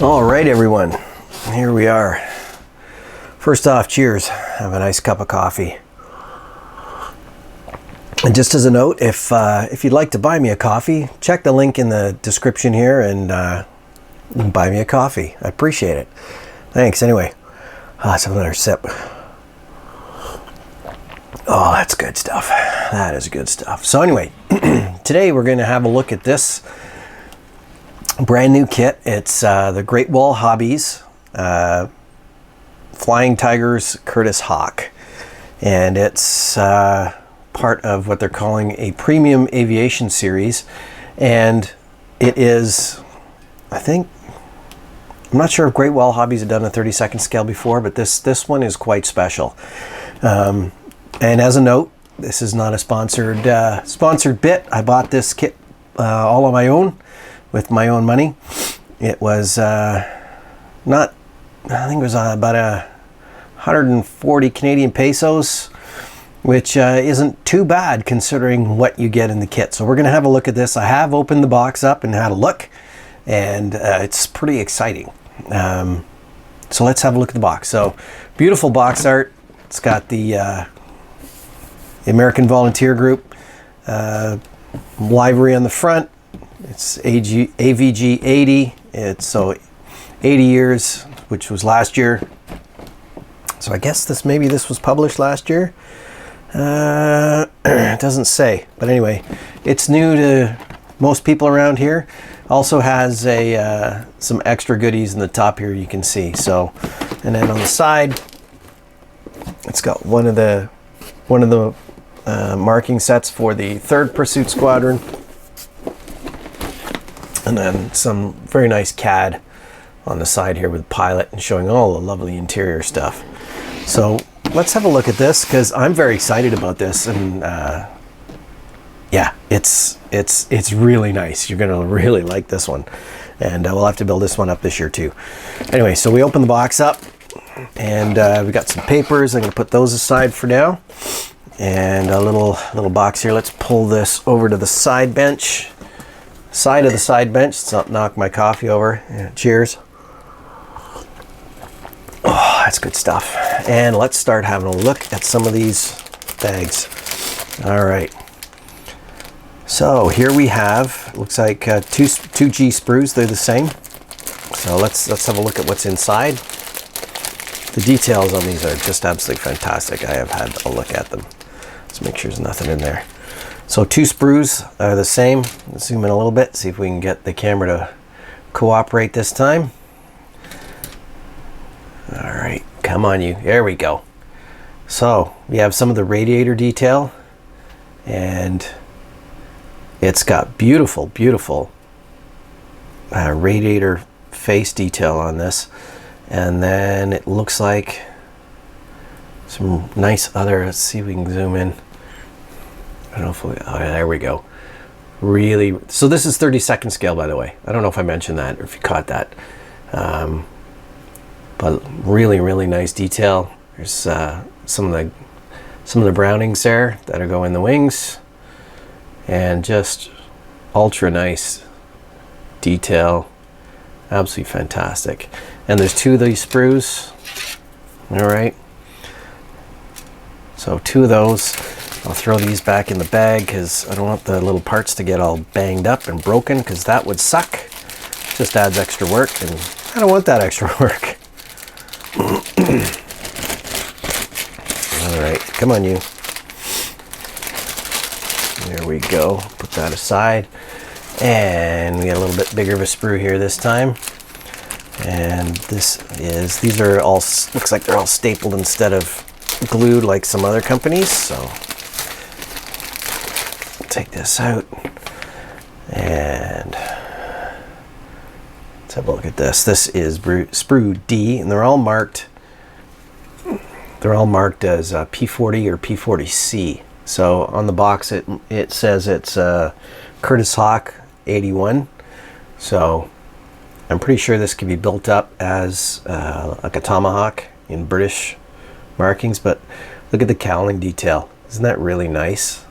All right, everyone, here we are. First off, cheers. Have a nice cup of coffee. And just as a note, if you'd like to buy me a coffee, check the link in the description here and you can buy me a coffee. I appreciate it. Thanks. Anyway, let's have another sip. Oh, that's good stuff. That is good stuff. So anyway, today we're going to have a look at this brand new kit. It's the Great Wall Hobbies Flying Tigers Curtis Hawk, and it's part of what they're calling a premium aviation series. And it is, I'm not sure if Great Wall Hobbies have done a 32nd scale before, but this one is quite special. And as a note, this is not a sponsored bit. I bought this kit all on my own, with my own money. It was about 140 Canadian pesos, which isn't too bad considering what you get in the kit. So we're going to have a look at this. I have opened the box up and had a look, and it's pretty exciting. So let's have a look at the box. So beautiful box art. It's got the American Volunteer Group livery on the front. It's AVG 80. It's so 80 years, which was last year. So I guess maybe this was published last year. It doesn't say, but anyway, it's new to most people around here. Also has some extra goodies in the top here, you can see. So, and then on the side, it's got one of the marking sets for the 3rd Pursuit Squadron. And then some very nice CAD on the side here with pilot and showing all the lovely interior stuff. So let's have a look at this, because I'm very excited about this. And yeah, it's really nice. You're gonna really like this one, and we'll have to build this one up this year too. Anyway, so we open the box up, and we got some papers. I'm gonna put those aside for now, and a little box here. Let's pull this over to the side of the side bench. Let's not knock my coffee over. Yeah, cheers. Oh, that's good stuff. And let's start having a look at some of these bags. All right. So here we have, looks like two G sprues. They're the same. So let's have a look at what's inside. The details on these are just absolutely fantastic. I have had a look at them. Let's make sure there's nothing in there. So 2 sprues are the same. Let's zoom in a little bit, see if we can get the camera to cooperate this time. All right, come on you. There we go. So we have some of the radiator detail, and it's got beautiful radiator face detail on this. And then it looks like some nice other, let's see if we can zoom in. I don't know if there we go. Really, so this is 32nd scale, by the way. I don't know if I mentioned that or if you caught that. But really nice detail. There's some of the Brownings there that are going in the wings, and just ultra nice detail. Absolutely fantastic. And there's 2 of these sprues. All right. So 2 of those. I'll throw these back in the bag because I don't want the little parts to get all banged up and broken, because that would suck. Just adds extra work, and I don't want that extra work. All right, come on you. There we go. Put that aside. And we got a little bit bigger of a sprue here this time. And these are all, looks like they're all stapled instead of glued like some other companies. So take this out, and let's have a look at this. This is sprue D, and they're all marked as P40 or P40C. So on the box it says it's Curtis Hawk 81. So I'm pretty sure this could be built up as like a Tomahawk in British markings. But look at the cowling detail. Isn't that really nice?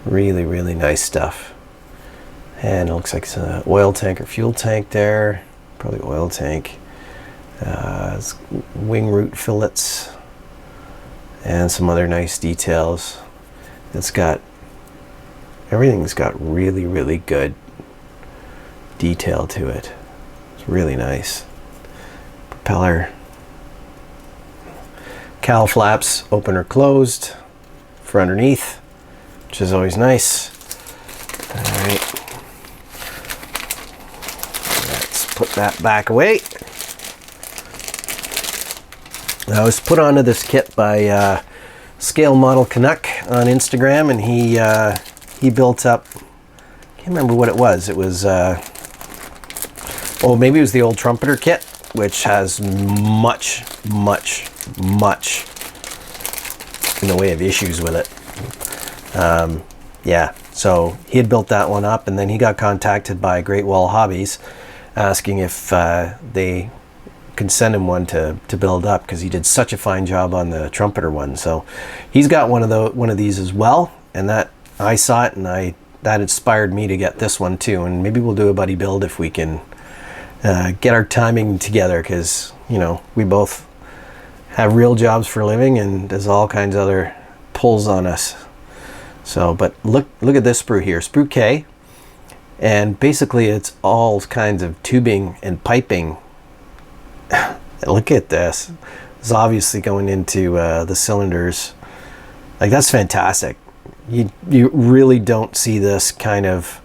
Really nice stuff. And it looks like it's an oil tank or fuel tank there. probably oil tank. Wing root fillets and some other nice details. Everything's got really, really good detail to it. It's really nice. Propeller. Cowl flaps open or closed for underneath, which is always nice. All right. Let's put that back away. I was put onto this kit by Scale Model Canuck on Instagram, and he built up, I can't remember what it was. It was, maybe it was the old trumpeter kit, which has much in the way of issues with it. Yeah, so he had built that one up, and then he got contacted by Great Wall Hobbies asking if they can send him one to build up, because he did such a fine job on the trumpeter one. So he's got one of these as well, and that I saw it, and that inspired me to get this one too. And maybe we'll do a buddy build if we can get our timing together, because we both have real jobs for a living, and there's all kinds of other pulls on us. So, but look at this sprue here, sprue K, and basically it's all kinds of tubing and piping. Look at this. It's obviously going into the cylinders. Like, that's fantastic. You really don't see this kind of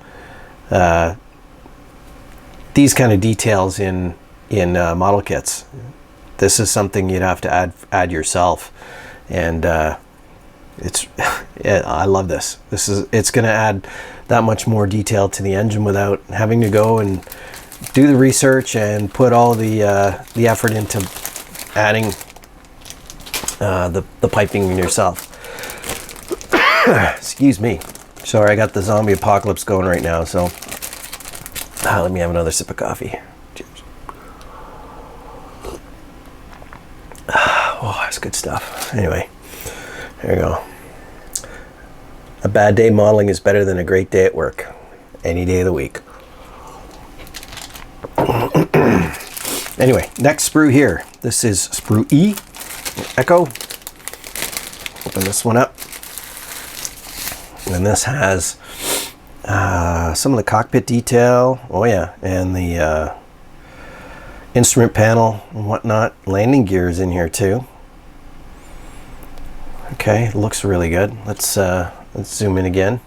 these kind of details in model kits. This is something you'd have to add yourself, and I love this. It's going to add that much more detail to the engine without having to go and do the research and put all the effort into adding the piping yourself. Excuse me. Sorry, I got the zombie apocalypse going right now, so let me have another sip of coffee. Cheers. Oh, that's good stuff. Anyway, there you go. A bad day modeling is better than a great day at work. Any day of the week. Anyway, next sprue here. This is sprue E, Echo. Open this one up. And this has some of the cockpit detail. Oh yeah, and the instrument panel and whatnot. Landing gears in here too. Okay, it looks really good. Let's zoom in again.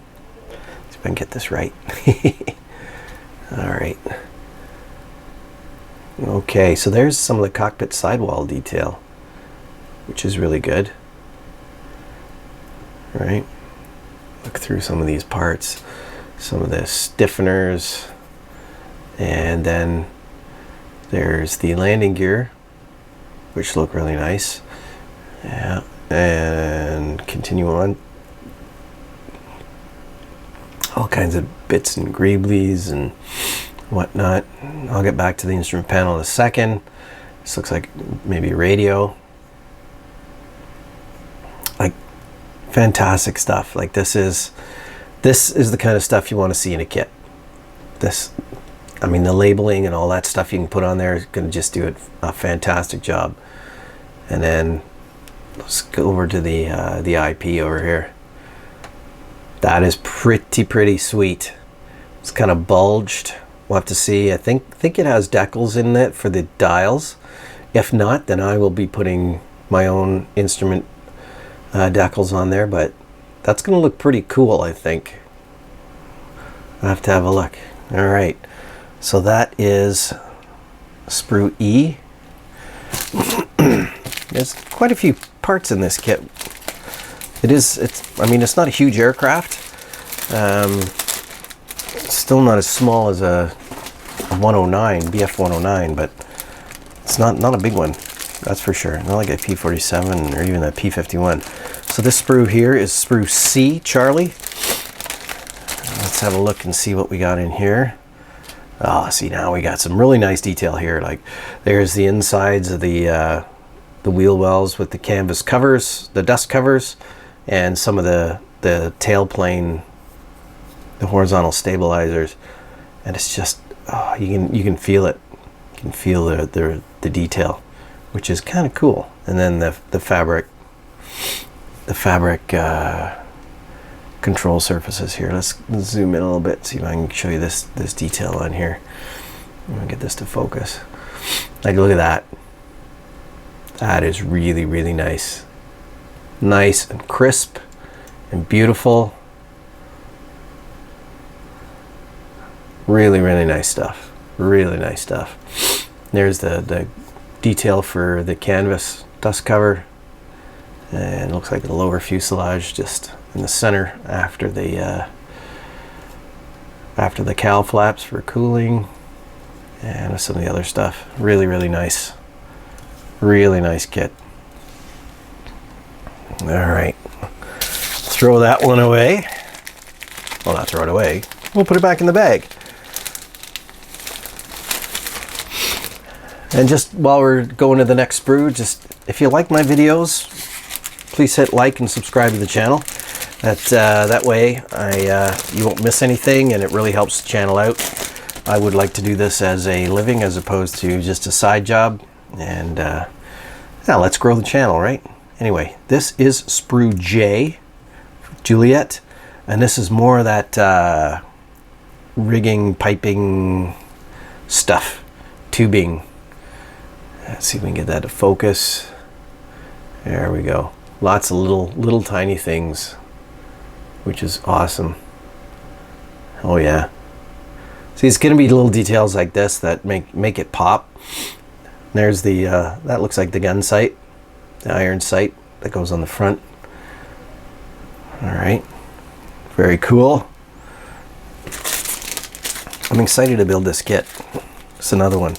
See if I can get this right. All right. Okay, so there's some of the cockpit sidewall detail, which is really good. All right. Look through some of these parts, some of the stiffeners, and then there's the landing gear, which look really nice. Yeah, and continue on. All kinds of bits and greeblies and whatnot. I'll get back to the instrument panel in a second. This looks like maybe a radio. Like, fantastic stuff. Like, this is the kind of stuff you want to see in a kit. I mean, the labeling and all that stuff you can put on there is going to just do a fantastic job. And then let's go over to the IP over here. That is pretty sweet. It's kind of bulged. We'll have to see. I think it has decals in it for the dials. If not, then I will be putting my own instrument decals on there, but that's going to look pretty cool, I think. I'll have to have a look. All right. So that is sprue E. There's quite a few parts in this kit. I mean, it's not a huge aircraft. It's still not as small as a 109, BF 109, but it's not a big one, that's for sure. Not like a P47 or even a P51. So this sprue here is sprue C, Charlie. Let's have a look and see what we got in here. Oh, see, now we got some really nice detail here. Like, there's the insides of the wheel wells with the canvas covers, the dust covers, and some of the tailplane, the horizontal stabilizers, and it's just, oh, you can feel it. You can feel the detail, which is kind of cool. And then the fabric control surfaces here. Let's zoom in a little bit, see if I can show you this detail on here. I'm gonna get this to focus. Like, look at that. That is really, really nice. Nice and crisp and beautiful. Really, really nice stuff. Really nice stuff. There's the detail for the canvas dust cover, and it looks like the lower fuselage just in the center after the cowl flaps for cooling, and some of the other stuff. Really, really nice. Really nice kit. All right, throw that one away. Well, not throw it away. We'll put it back in the bag. And just while we're going to the next sprue, just if you like my videos, please hit like and subscribe to the channel. That way you won't miss anything, and it really helps the channel out. I would like to do this as a living as opposed to just a side job. And yeah, let's grow the channel, right? Anyway, this is sprue J, Juliet, and this is more of that rigging, piping stuff, tubing. Let's see if we can get that to focus. There we go. Lots of little tiny things, which is awesome. Oh yeah. See, it's gonna be little details like this that make it pop. There's the that looks like the gun sight, the iron sight that goes on the front. All right, very cool. I'm excited to build this kit. It's another one.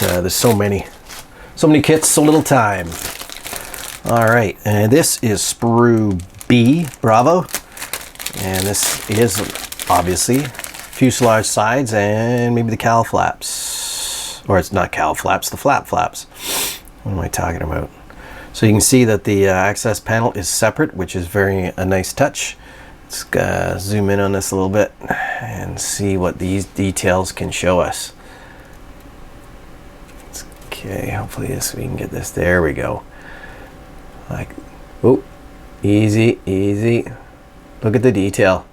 There's so many kits, so little time. All right, and this is sprue B, Bravo, and this is obviously fuselage sides and maybe the cowl flaps, or it's not cowl flaps, the flap flaps. What am I talking about? So you can see that the access panel is separate, which is a nice touch. Let's zoom in on this a little bit and see what these details can show us. Okay, hopefully we can get this. There we go. Like, oh, easy. Look at the detail.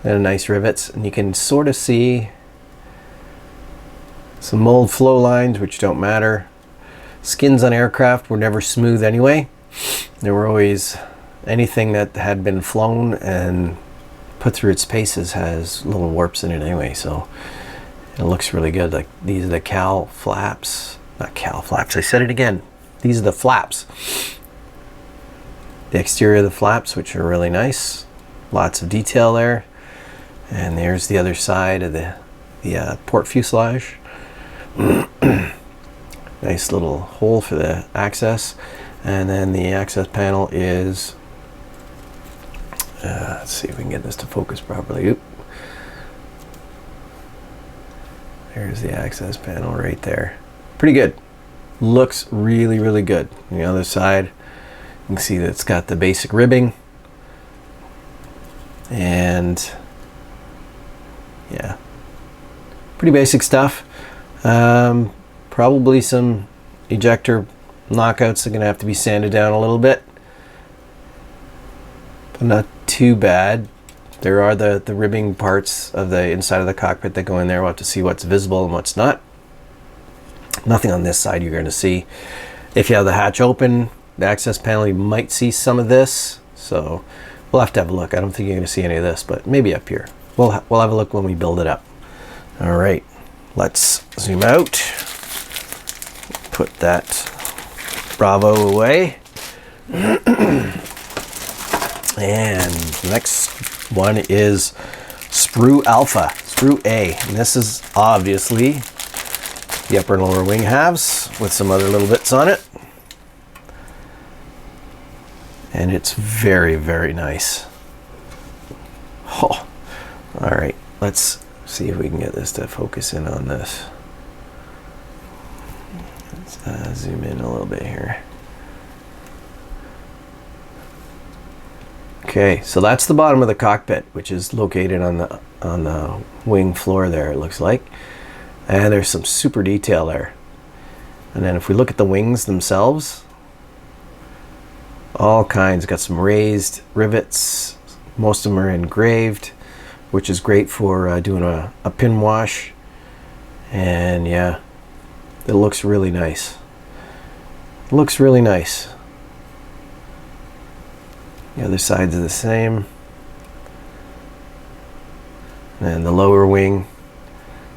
And nice rivets, and you can sort of see some mold flow lines, which don't matter. Skins on aircraft were never smooth anyway. There were always anything that had been flown and put through its paces has little warps in it anyway, so it looks really good. Like, these are the cowl flaps. Not cowl flaps, I said it again. These are the flaps. The exterior of the flaps, which are really nice. Lots of detail there. And there's the other side of the port fuselage. Nice little hole for the access. And then the access panel is, let's see if we can get this to focus properly. Oop. There's the access panel right there. Pretty good. Looks really, really good. On the other side, you can see that it's got the basic ribbing. And yeah, pretty basic stuff. Probably some ejector knockouts are going to have to be sanded down a little bit, but not too bad. There are the ribbing parts of the inside of the cockpit that go in there. We'll have to see what's visible and what's not. Nothing on this side you're going to see. If you have the hatch open, the access panel, you might see some of this. So we'll have to have a look. I don't think you're going to see any of this, but maybe up here. We'll have a look when we build it up. All right, let's zoom out. Put that Bravo away. And the next one is sprue Alpha, sprue A. And this is obviously the upper and lower wing halves with some other little bits on it. And it's very, very nice. Oh, all right, let's see if we can get this to focus in on this. Let's zoom in a little bit here. Okay, so that's the bottom of the cockpit, which is located on the wing floor there, it looks like. And there's some super detail there. And then if we look at the wings themselves, all kinds. Got some raised rivets. Most of them are engraved, which is great for doing a pin wash. And yeah, it looks really nice. It looks really nice. The other sides are the same. And the lower wing,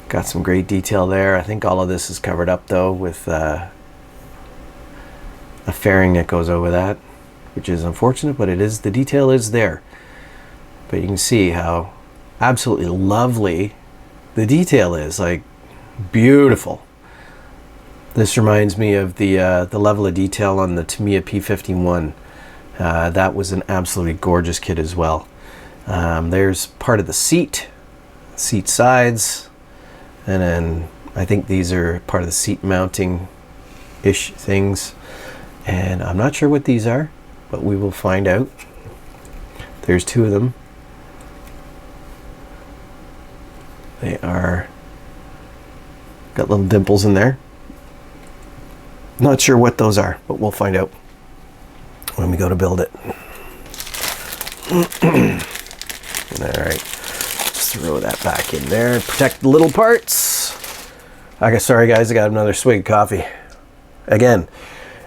got some great detail there. I think all of this is covered up though with a fairing that goes over that, which is unfortunate, but the detail is there. But you can see how absolutely lovely the detail is, like beautiful. This reminds me of the level of detail on the Tamiya P51. That was an absolutely gorgeous kit as well. There's part of the seat sides, and then I think these are part of the seat mounting-ish things. And I'm not sure what these are, but we will find out. There's two of them. They are got little dimples in there. Not sure what those are, but we'll find out when we go to build it. All right, just throw that back in there. Protect the little parts. Okay, sorry guys, I got another swig of coffee. Again,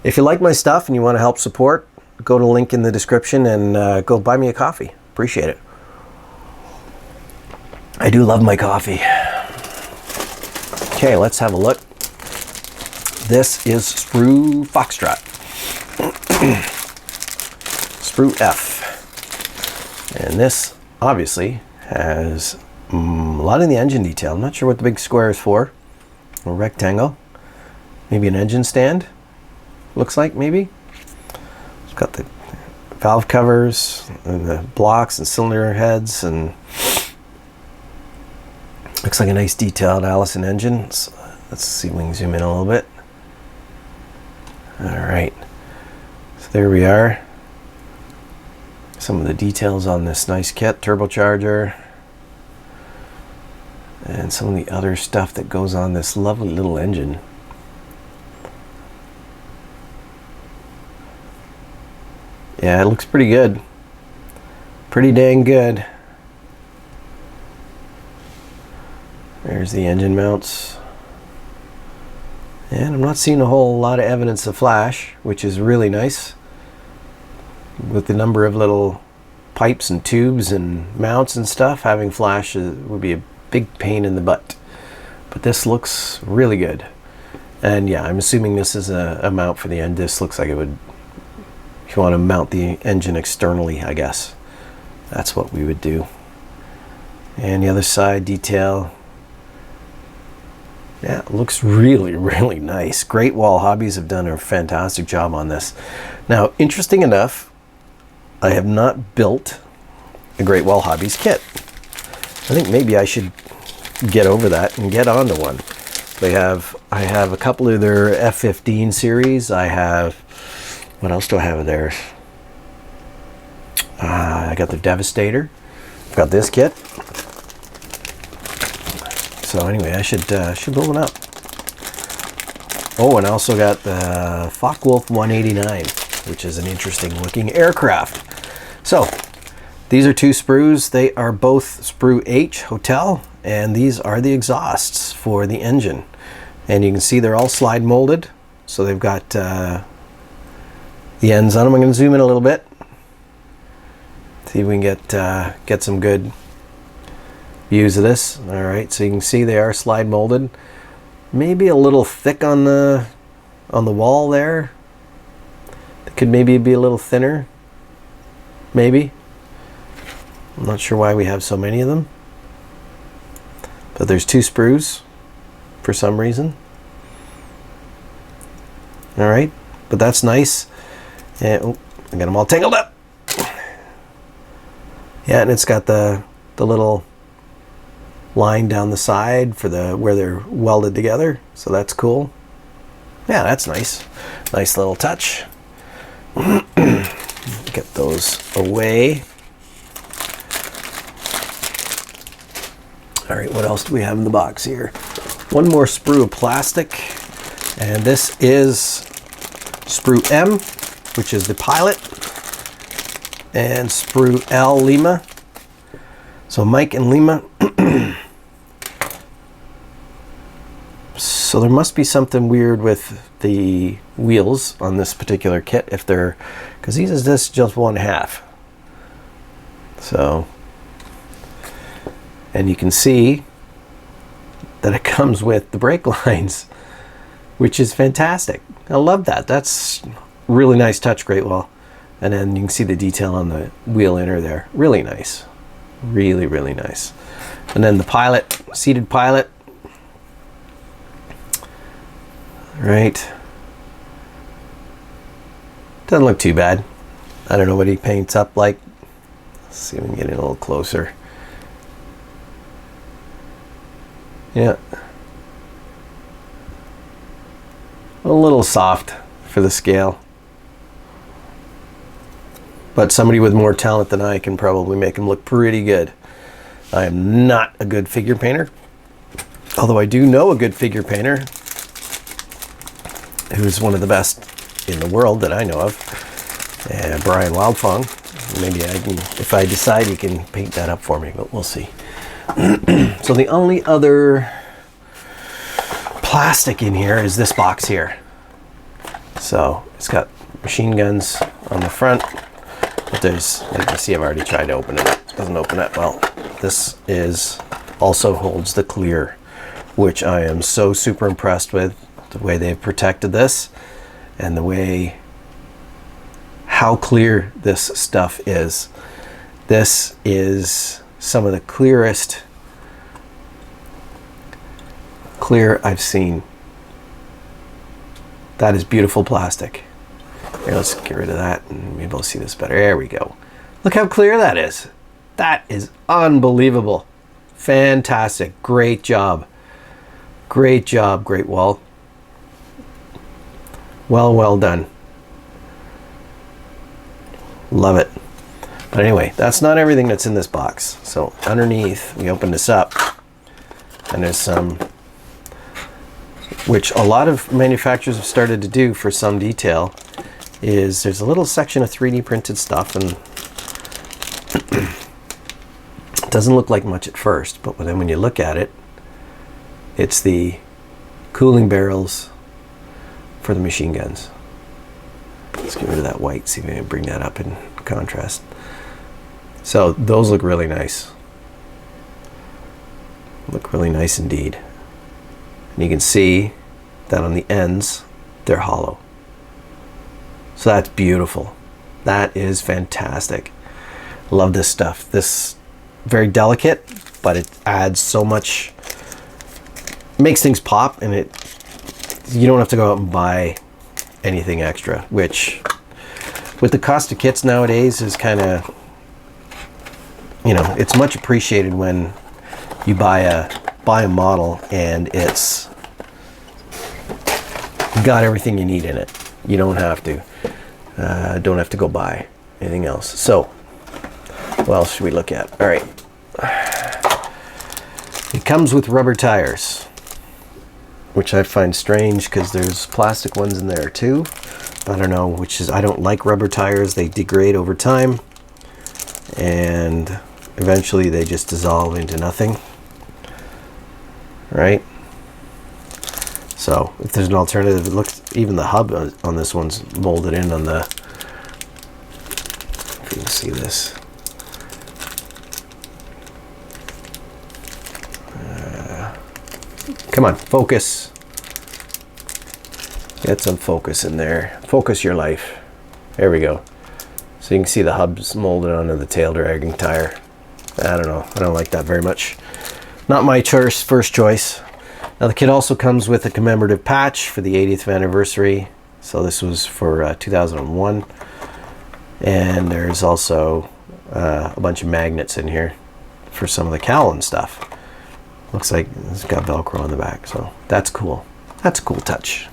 if you like my stuff and you want to help support, go to the link in the description and go buy me a coffee. Appreciate it. I do love my coffee. Okay, let's have a look. This is sprue Foxtrot. Sprue F. And this obviously has a lot in the engine detail. I'm not sure what the big square is for. A rectangle. Maybe an engine stand. Looks like maybe. It's got the valve covers and the blocks and cylinder heads, and looks like a nice detailed Allison engine. So let's see if we can zoom in a little bit. All right, so there we are. Some of the details on this nice kit, turbocharger, and some of the other stuff that goes on this lovely little engine. Yeah, it looks pretty good. Pretty dang good. There's the engine mounts. And I'm not seeing a whole lot of evidence of flash, which is really nice. With the number of little pipes and tubes and mounts and stuff, having flash would be a big pain in the butt. But this looks really good. And yeah, I'm assuming this is a mount for the end. This looks like it would, if you want to mount the engine externally, I guess. That's what we would do. And the other side detail. Yeah, it looks really, really nice. Great Wall Hobbies have done a fantastic job on this. Now, interesting enough, I have not built a Great Wall Hobbies kit. I think maybe I should get over that and get onto one. I have a couple of their F-15 series. I have, what else do I have of theirs? I got the Devastator. I've got this kit. So anyway, I should build one up. Oh, and I also got the Focke-Wulf 189, which is an interesting looking aircraft. So these are two sprues. They are both sprue H Hotel, and these are the exhausts for the engine. And you can see they're all slide molded. So they've got the ends on them. I'm going to zoom in a little bit. See if we can get some good views of this. All right, so you can see they are slide molded. Maybe a little thick on the wall there. They could maybe be a little thinner. Maybe. I'm not sure why we have so many of them. But there's two sprues for some reason. All right, but that's nice. And oh, I got them all tangled up. Yeah, and it's got the little line down the side for where they're welded together, so that's cool. Yeah, that's nice. Nice little touch. Get those away. All right, what else do we have in the box here? One more sprue of plastic, and this is sprue M, which is the Pilot, and sprue L, Lima. So Mike and Lima. So there must be something weird with the wheels on this particular kit, if they're, because these is this just 1/2. So, and you can see that it comes with the brake lines, which is fantastic. I love that. That's really nice touch, great well. And then you can see the detail on the wheel inner there. Really nice. Really, really nice. And then the Pilot, seated Pilot. Right. Doesn't look too bad. I don't know what he paints up like. Let's see if we can get it a little closer. Yeah. A little soft for the scale. But somebody with more talent than I can probably make him look pretty good. I am not a good figure painter. Although I do know a good figure painter who's one of the best in the world that I know of, Brian Wildfong. Maybe I can, if I decide, he can paint that up for me, but we'll see. So the only other plastic in here is this box here. So it's got machine guns on the front, but there's, like you see, I've already tried to open it up. Doesn't open it well. This is also holds the clear, which I am so super impressed with. The way they've protected this and the way how clear this stuff is. This is some of the clearest clear I've seen. That is beautiful plastic. Here, let's get rid of that and maybe we'll see this better. There we go. Look how clear that is. That is unbelievable. Fantastic. Great job. Great job, Great Wall. Well done. Love it. But anyway, that's not everything that's in this box. So underneath, we open this up, and there's some, which a lot of manufacturers have started to do for some detail, is there's a little section of 3D printed stuff, and it doesn't look like much at first, but then when you look at it, it's the cooling barrels for the machine guns. Let's get rid of that white, see if I can bring that up in contrast. So those look really nice. Look really nice indeed. And you can see that on the ends, they're hollow. So that's beautiful. That is fantastic. Love this stuff. This very delicate, but it adds so much, makes things pop, and you don't have to go out and buy anything extra, which with the cost of kits nowadays is kind of, you know, it's much appreciated when you buy a model and it's got everything you need in it. You don't have to go buy anything else. So what else should we look at? All right, it comes with rubber tires, which I find strange because there's plastic ones in there too. I don't know, I don't like rubber tires. They degrade over time and eventually they just dissolve into nothing, right? So if there's an alternative, it looks, even the hub on this one's molded in on the, if you can see this. Come on, focus. Get some focus in there. Focus your life. There we go. So you can see the hub's molded onto the tail dragging tire. I don't know. I don't like that very much. Not my first choice. Now the kit also comes with a commemorative patch for the 80th anniversary. So this was for 2001. And there's also a bunch of magnets in here for some of the cowl and stuff. Looks like it's got Velcro on the back, so that's cool. That's a cool touch.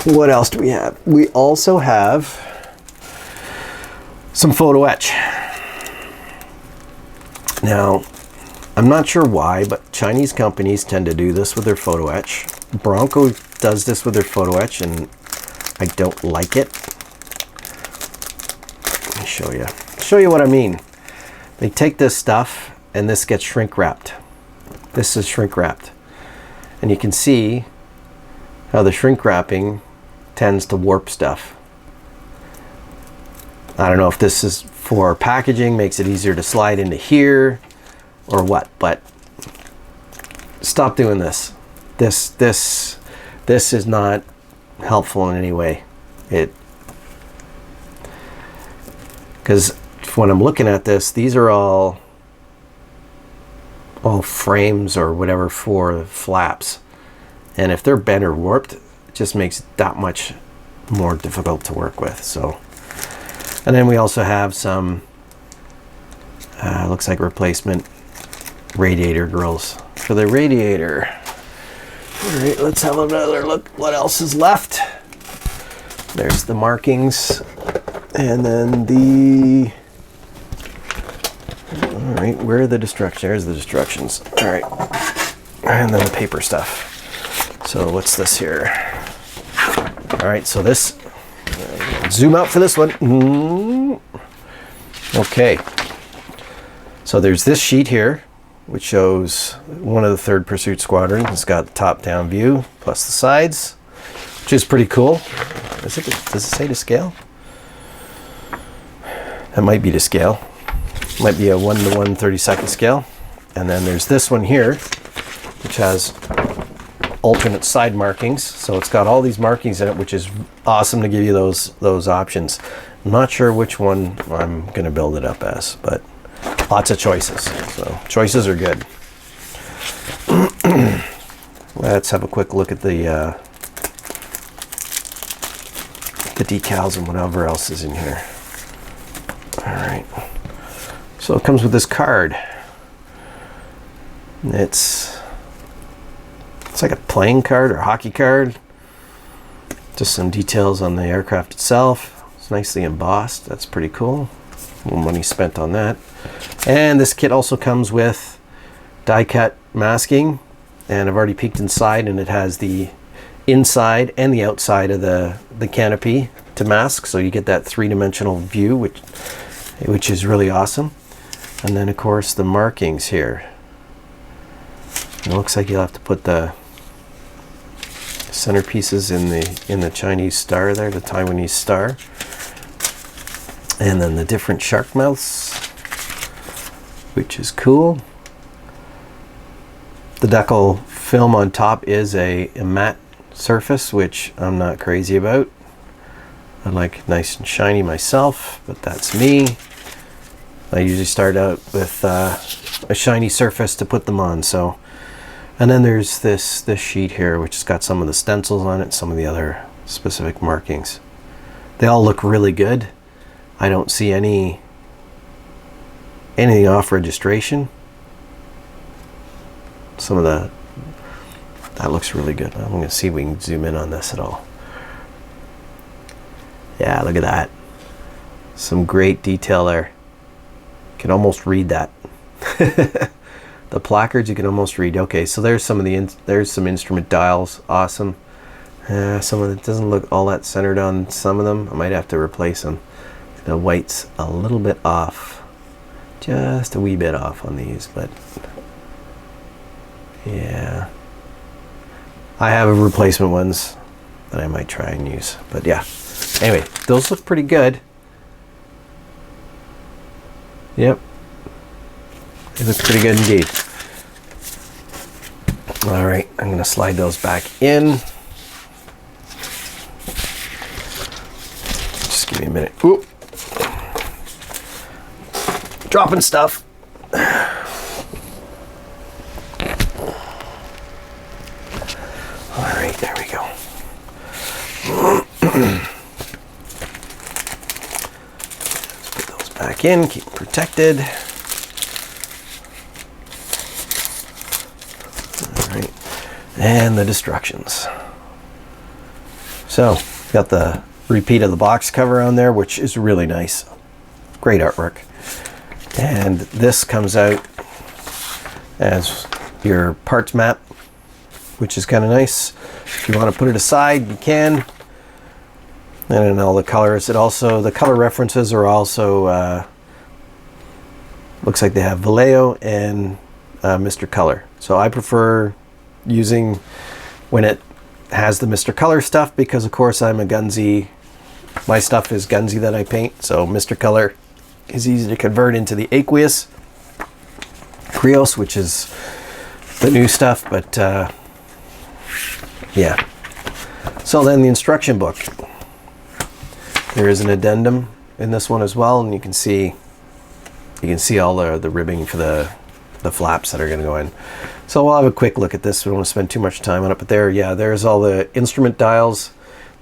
What else do we have? We also have some photo etch. Now, I'm not sure why, but Chinese companies tend to do this with their photo etch. Bronco does this with their photo etch, and I don't like it. Let me show you what I mean. They take this stuff, and this gets shrink wrapped. This is shrink wrapped. And you can see how the shrink wrapping tends to warp stuff. I don't know if this is for packaging, makes it easier to slide into here, or what, but stop doing this. This is not helpful in any way. Because when I'm looking at this, these are all frames or whatever for flaps, and if they're bent or warped, it just makes it that much more difficult to work with. So, and then we also have some looks like replacement radiator grills for the radiator. All right, let's have another look what else is left. There's the markings, and then the, all right, where are the destructions? There's the destructions. All right, and then the paper stuff. So what's this here? All right, so this, zoom out for this one. Okay, so there's this sheet here, which shows one of the 3rd Pursuit Squadron. It's got the top-down view plus the sides, which is pretty cool. Does it say to scale? That might be to scale. Might be a 1:1 32nd scale. And then there's this one here, which has alternate side markings. So it's got all these markings in it, which is awesome to give you those options. I'm not sure which one I'm going to build it up as, but lots of choices. So choices are good. Let's have a quick look at the decals and whatever else is in here. All right. So it comes with this card. It's like a playing card or hockey card. Just some details on the aircraft itself. It's nicely embossed. That's pretty cool. A little money spent on that. And this kit also comes with die cut masking, and I've already peeked inside, and it has the inside and the outside of the canopy to mask, so you get that 3-dimensional view, which is really awesome. And then of course the markings here. It looks like you'll have to put the centerpieces in the Chinese star there, the Taiwanese star. And then the different shark mouths, which is cool. The decal film on top is a matte surface, which I'm not crazy about. I like nice and shiny myself, but that's me. I usually start out with a shiny surface to put them on. So, and then there's this sheet here, which has got some of the stencils on it, some of the other specific markings. They all look really good. I don't see anything off registration. Some of that looks really good. I'm going to see if we can zoom in on this at all. Yeah, look at that. Some great detail there. You can almost read that. The placards you can almost read. Okay, so there's some of there's some instrument dials. Awesome. Some of it doesn't look all that centered on some of them. I might have to replace them. The white's a little bit off, just a wee bit off on these, but yeah, I have replacement ones that I might try and use. But yeah, anyway, those look pretty good. Yep, it looks pretty good indeed. All right, I'm going to slide those back in. Just give me a minute. Oop. Dropping stuff. All right, there we go. Let's put those back in, keep them protected. All right, and the destructions. So, got the repeat of the box cover on there, which is really nice. Great artwork. And this comes out as your parts map, which is kind of nice. If you want to put it aside, you can. And in all the colors, the color references are also, looks like they have Vallejo and Mr. Color. So I prefer using when it has the Mr. Color stuff, because of course I'm a Gunsy, my stuff is Gunsy that I paint, so Mr. Color is easy to convert into the aqueous Krios, which is the new stuff, but yeah. So then the instruction book. There is an addendum in this one as well, and you can see all the ribbing for the flaps that are going to go in. So we'll have a quick look at this. We don't want to spend too much time on it, but there's all the instrument dials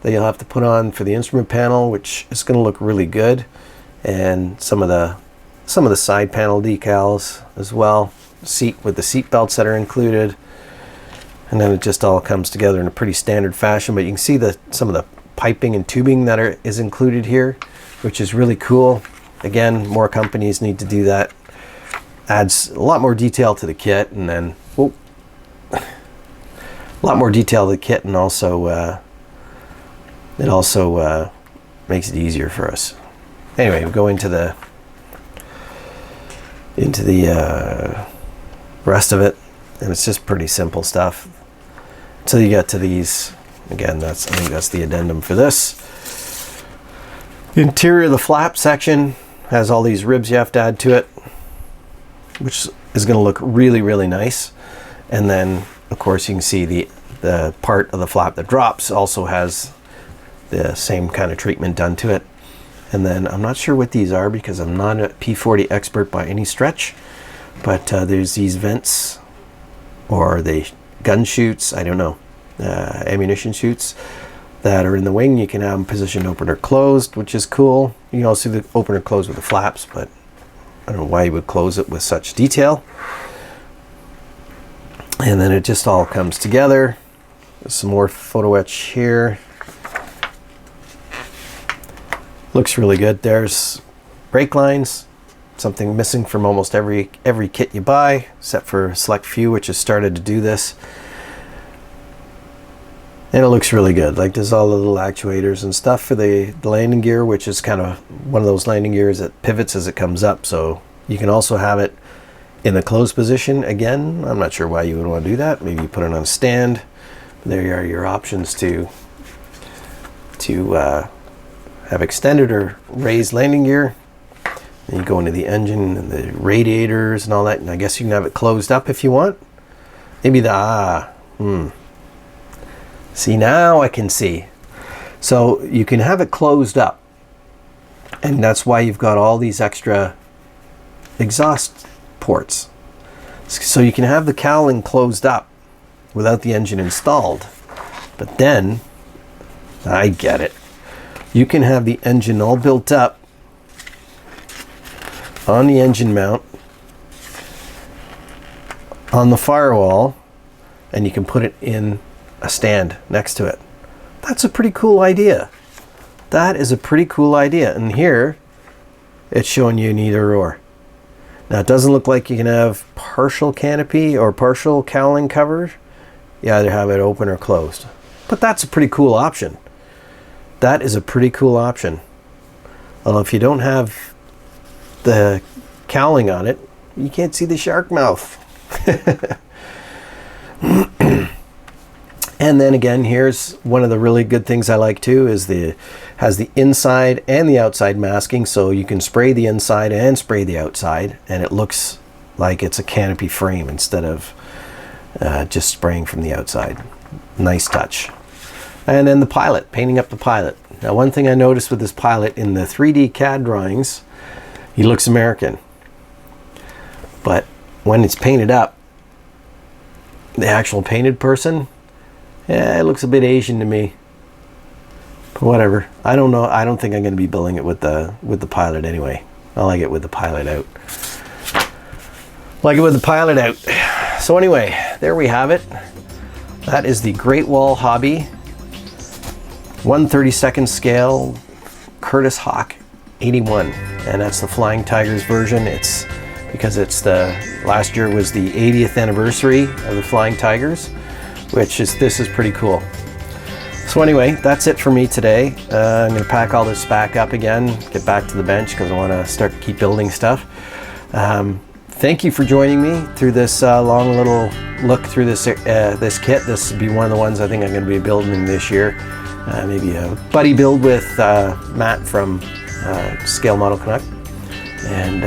that you'll have to put on for the instrument panel, which is going to look really good, and some of the side panel decals as well. Seat with the seat belts that are included, and then it just all comes together in a pretty standard fashion. But you can see some of the piping and tubing that is included here, which is really cool. Again, more companies need to do that. Adds a lot more detail to the kit, and then a lot more detail to the kit, and also it also makes it easier for us. Anyway, we go into the rest of it, and it's just pretty simple stuff until you get to these. Again, I think that's the addendum for this. The interior of the flap section has all these ribs you have to add to it, which is going to look really, really nice. And then, of course, you can see the part of the flap that drops also has the same kind of treatment done to it. And then I'm not sure what these are, because I'm not a P40 expert by any stretch, but there's these vents, or the gun chutes, I don't know, ammunition chutes that are in the wing. You can have them positioned open or closed, which is cool. You can also do the open or close with the flaps, but I don't know why you would close it with such detail. And then it just all comes together. There's some more photo etch here. Looks really good. There's brake lines, something missing from almost every kit you buy, except for a select few, which has started to do this. And it looks really good. Like, there's all the little actuators and stuff for the landing gear, which is kind of one of those landing gears that pivots as it comes up. So you can also have it in the closed position. Again, I'm not sure why you would want to do that. Maybe you put it on a stand. There are your options to have extended or raised landing gear. Then you go into the engine and the radiators and all that. And I guess you can have it closed up if you want. Maybe See, now I can see. So you can have it closed up, and that's why you've got all these extra exhaust ports. So you can have the cowling closed up without the engine installed. But then, I get it. You can have the engine all built up on the engine mount, on the firewall, and you can put it in a stand next to it. That's a pretty cool idea. That is a pretty cool idea. And here it's showing you an either or. Now, it doesn't look like you can have partial canopy or partial cowling cover. You either have it open or closed. But that's a pretty cool option. That is a pretty cool option. Although if you don't have the cowling on it, you can't see the shark mouth. And then again, here's one of the really good things I like too, is has the inside and the outside masking, so you can spray the inside and spray the outside, and it looks like it's a canopy frame instead of just spraying from the outside. Nice touch. And then the pilot, painting up the pilot. Now, one thing I noticed with this pilot in the 3D CAD drawings, he looks American, but when it's painted up, the actual painted person, yeah, it looks a bit Asian to me. But whatever. I don't know. I don't think I'm going to be building it with the pilot anyway. I like it with the pilot out. Like it with the pilot out. So anyway, there we have it. That is the Great Wall Hobby 1/32 scale Curtis Hawk 81, and that's the Flying Tigers version. It's because it's last year was the 80th anniversary of the Flying Tigers, this is pretty cool. So anyway, that's it for me today. I'm going to pack all this back up again, get back to the bench because I want to start to keep building stuff. Thank you for joining me through this long little look through this kit. This will be one of the ones I think I'm going to be building this year. Maybe a buddy build with Matt from Scale Model Canuck, and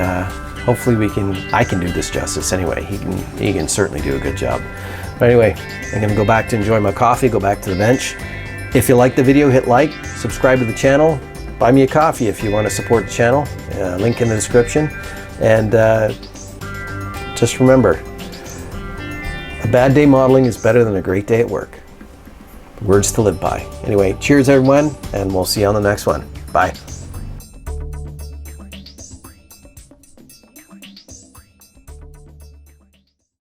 hopefully I can do this justice anyway. He can certainly do a good job. But anyway, I'm going to go back to enjoy my coffee, go back to the bench. If you like the video, hit like, subscribe to the channel, buy me a coffee if you want to support the channel. Link in the description. And just remember, a bad day modeling is better than a great day at work. Words to live by. Anyway, cheers everyone, and we'll see you on the next one. Bye.